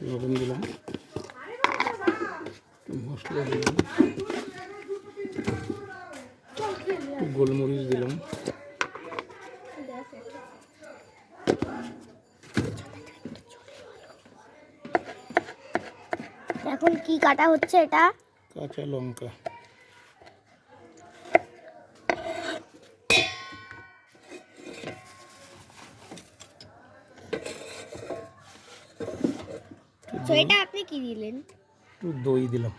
লবণ দিলাম, মশলা দিলাম, গোলমরিচ দিলাম, এখন কি কাটা হচ্ছে? এটা কাঁচা লঙ্কা, তো এটা আপনি কি দিলেন? একটু দই দিলাম,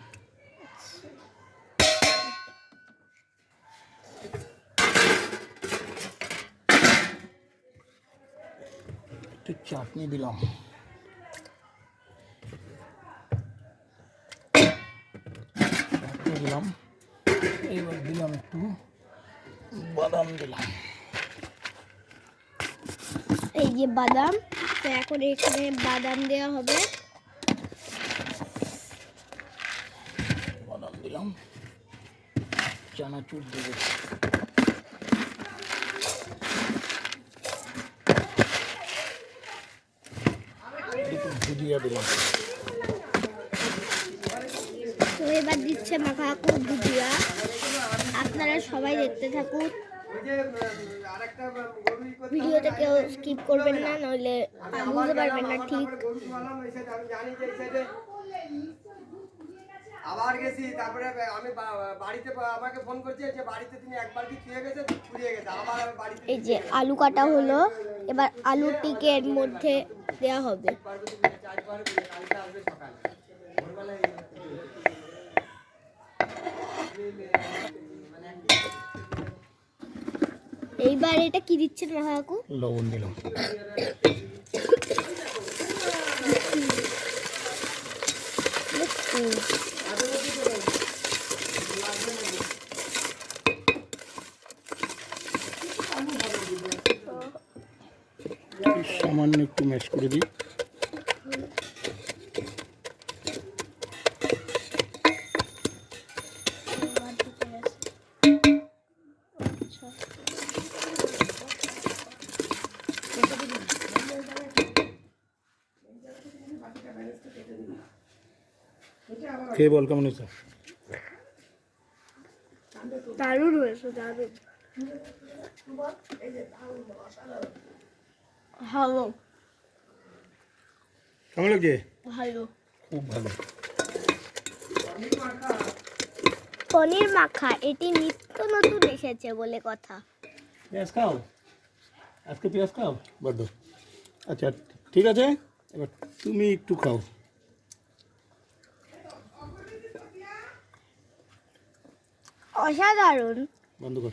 একটু চাটনি দিলাম, দিলাম, এবার দিলাম একটু বাদাম দিলাম। এই যে বাদাম, তো এখন এখানে বাদাম দেওয়া হবে। বাদাম দিলাম, চানাচুর দেবো, একটু ভুজিয়া দিলাম। তো এবার দিচ্ছে মাখাকু ভুজিয়া। আপনারা সবাই দেখতে থাকুন, ভিডিওটা কেউ স্কিপ করবেন না, নইলে বুঝতে পারবেন না ঠিক। আবার গেছি, তারপরে আমি বাড়িতে আমাকে ফোন করছে যে বাড়িতে তিনি একবার কি ছুঁয়ে গেছে, ফুরিয়ে গেছে। আবার আমি বাড়িতে এই যে আলু কাটা হলো, এবার আলুটিকে এর মধ্যে দেওয়া হবে। এইবার এটা কি দিচ্ছেন মাহাকু? লবণ দিলাম, সামান্য একটু ম্যাশ করে দিই। খেয়ে বল কেমন হয়েছে? দারুণ হয়েছে, দারুণ। ভালো, কেমন লাগছে? ভালো, খুব ভালো। পনির মাখা, এটি নিত্য নতুন এসেছে বলে কথা। পেঁয়াজ খাও, আজকে পেঁয়াজ খাও বড্ড। আচ্ছা ঠিক আছে, এবার তুমি একটু খাও। অসাধারণ। বন্ধ কর।